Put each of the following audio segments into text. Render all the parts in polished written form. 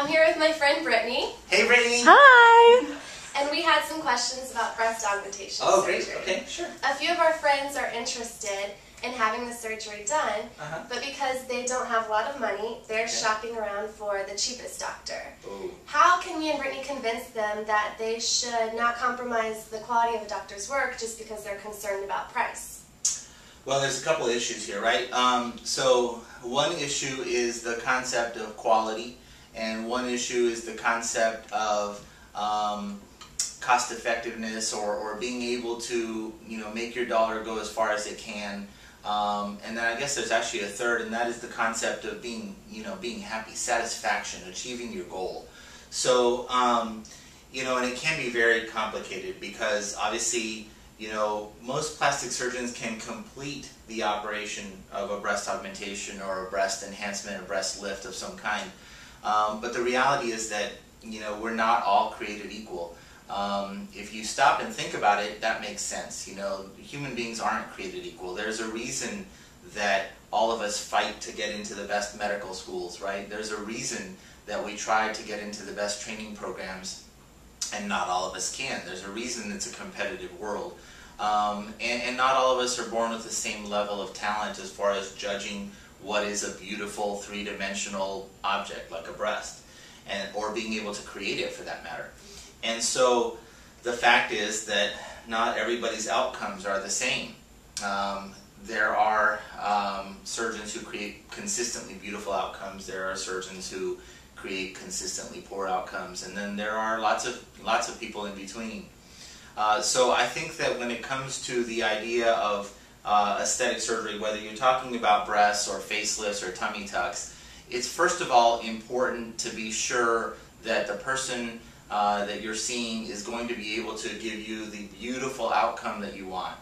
I'm here with my friend Brittany. Hey Brittany! Hi! And we had some questions about breast augmentation Oh, surgery. great. Okay, sure. A few of our friends are interested in having the surgery done, but because they don't have a lot of money, they're shopping around for the cheapest doctor. Ooh. How can me and Brittany convince them that they should not compromise the quality of a doctor's work just because they're concerned about price? Well, there's a couple of issues here, right? So one issue is the concept of quality, and one issue is the concept of cost effectiveness, or being able to, make your dollar go as far as it can. And then I guess there's actually a third, and that is the concept of being happy, satisfaction, achieving your goal. So, and it can be very complicated because obviously, most plastic surgeons can complete the operation of a breast augmentation or a breast enhancement, a breast lift of some kind. But the reality is that, we're not all created equal. If you stop and think about it, that makes sense. Human beings aren't created equal. There's a reason that all of us fight to get into the best medical schools, right? There's a reason that we try to get into the best training programs, and not all of us can. There's a reason it's a competitive world. And not all of us are born with the same level of talent as far as judging what is a beautiful three-dimensional object like a breast, or being able to create it for that matter. And so the fact is that not everybody's outcomes are the same. There are surgeons who create consistently beautiful outcomes. There are surgeons who create consistently poor outcomes, and then there are lots of people in between. So I think that when it comes to the idea of aesthetic surgery, whether you're talking about breasts or facelifts or tummy tucks, it's first of all important to be sure that the person that you're seeing is going to be able to give you the beautiful outcome that you want.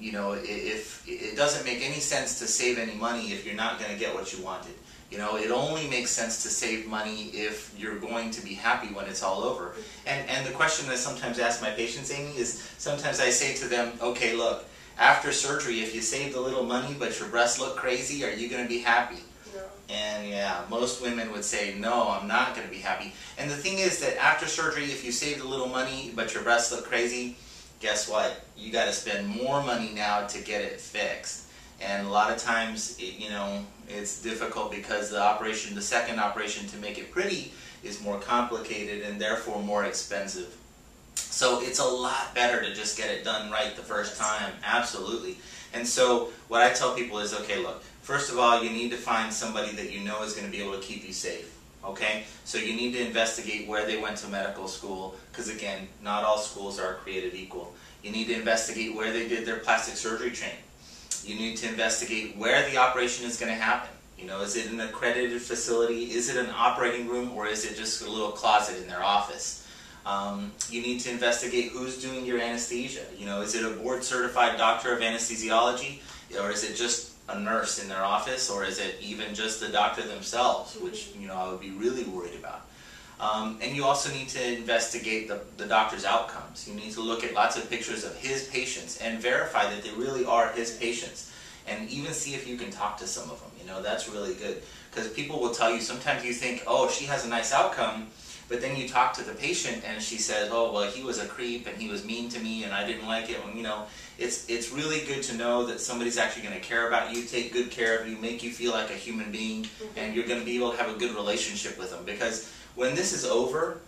If it doesn't make any sense to save any money if you're not going to get what you wanted. It only makes sense to save money if you're going to be happy when it's all over. And the question I sometimes ask my patients, Amy, is sometimes I say to them, okay, look, after surgery, if you saved a little money but your breasts look crazy, are you going to be happy? No. And yeah, most women would say, no, I'm not going to be happy. And the thing is that after surgery, if you saved a little money but your breasts look crazy, guess what? You got to spend more money now to get it fixed. And a lot of times, it's difficult because the second operation to make it pretty is more complicated and therefore more expensive. So it's a lot better to just get it done right the first time, absolutely. And so what I tell people is, okay, look, first of all, you need to find somebody that you know is going to be able to keep you safe. Okay, so you need to investigate where they went to medical school, because again, not all schools are created equal. You need to investigate where they did their plastic surgery training. You need to investigate where the operation is going to happen. Is it an accredited facility? Is it an operating room? Or is it just a little closet in their office? You need to investigate who's doing your anesthesia. Is it a board-certified doctor of anesthesiology? Or is it just a nurse in their office? Or is it even just the doctor themselves, which I would be really worried about. And you also need to investigate the doctor's outcomes. You need to look at lots of pictures of his patients and verify that they really are his patients. And even see if you can talk to some of them. That's really good. Because people will tell you, sometimes you think, oh, she has a nice outcome, but then you talk to the patient and she says, oh, well, he was a creep and he was mean to me and I didn't like it. And, it's really good to know that somebody's actually going to care about you, take good care of you, make you feel like a human being, and you're going to be able to have a good relationship with them. Because when this is over,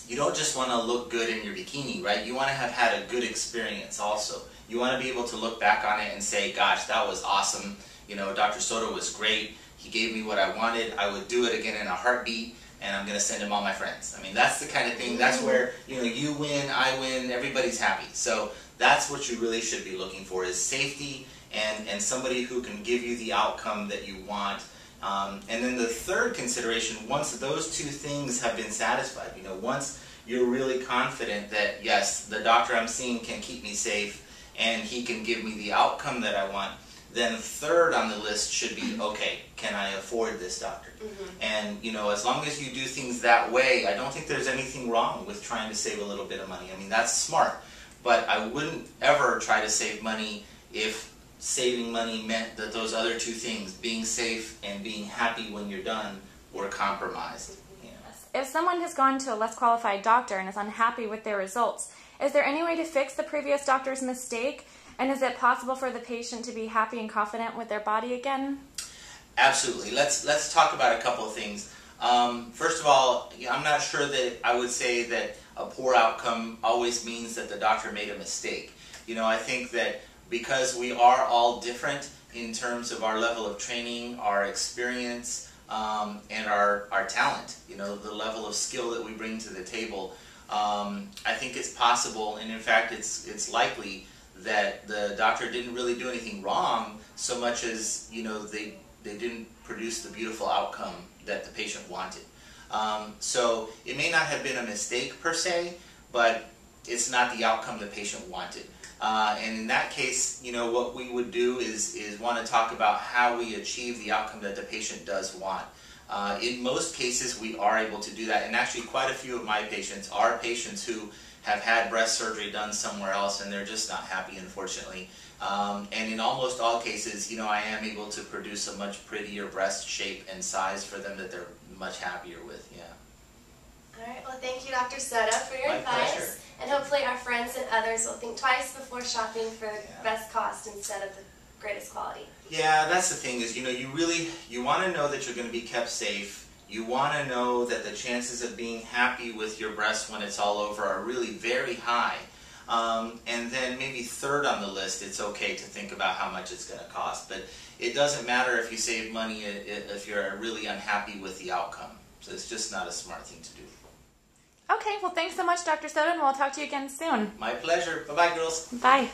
you don't just want to look good in your bikini, right? You want to have had a good experience also. You want to be able to look back on it and say, gosh, that was awesome. Dr. Soto was great. He gave me what I wanted. I would do it again in a heartbeat, and I'm going to send him all my friends. I mean, that's the kind of thing, that's where, you win, I win, everybody's happy. So that's what you really should be looking for, is safety and somebody who can give you the outcome that you want. And then the third consideration, once those two things have been satisfied, once you're really confident that, yes, the doctor I'm seeing can keep me safe and he can give me the outcome that I want, then third on the list should be, okay, can I afford this doctor? And, as long as you do things that way, I don't think there's anything wrong with trying to save a little bit of money. I mean, that's smart. But I wouldn't ever try to save money if saving money meant that those other two things, being safe and being happy when you're done, or compromised. If someone has gone to a less qualified doctor and is unhappy with their results, is there any way to fix the previous doctor's mistake? And is it possible for the patient to be happy and confident with their body again? Absolutely. Let's talk about a couple of things. First of all, I'm not sure that I would say that a poor outcome always means that the doctor made a mistake. I think that because we are all different in terms of our level of training, our experience, and our talent, the level of skill that we bring to the table, I think it's possible, and in fact it's likely that the doctor didn't really do anything wrong so much as they didn't produce the beautiful outcome that the patient wanted. So it may not have been a mistake per se, but it's not the outcome the patient wanted. And in that case, what we would do is want to talk about how we achieve the outcome that the patient does want. In most cases, we are able to do that, and actually quite a few of my patients are patients who have had breast surgery done somewhere else and they're just not happy, unfortunately. And in almost all cases, I am able to produce a much prettier breast shape and size for them that they're much happier with, yeah. All right, well thank you Dr. Soto for your advice. Pleasure. And hopefully our friends and others will think twice before shopping for the best cost instead of the greatest quality. Yeah, that's the thing is, you want to know that you're going to be kept safe. You want to know that the chances of being happy with your breast when it's all over are really very high. And then maybe third on the list, it's okay to think about how much it's going to cost. But it doesn't matter if you save money if you're really unhappy with the outcome. So it's just not a smart thing to do. Okay, well thanks so much Dr. Soto, and we'll talk to you again soon. My pleasure. Bye-bye, girls. Bye.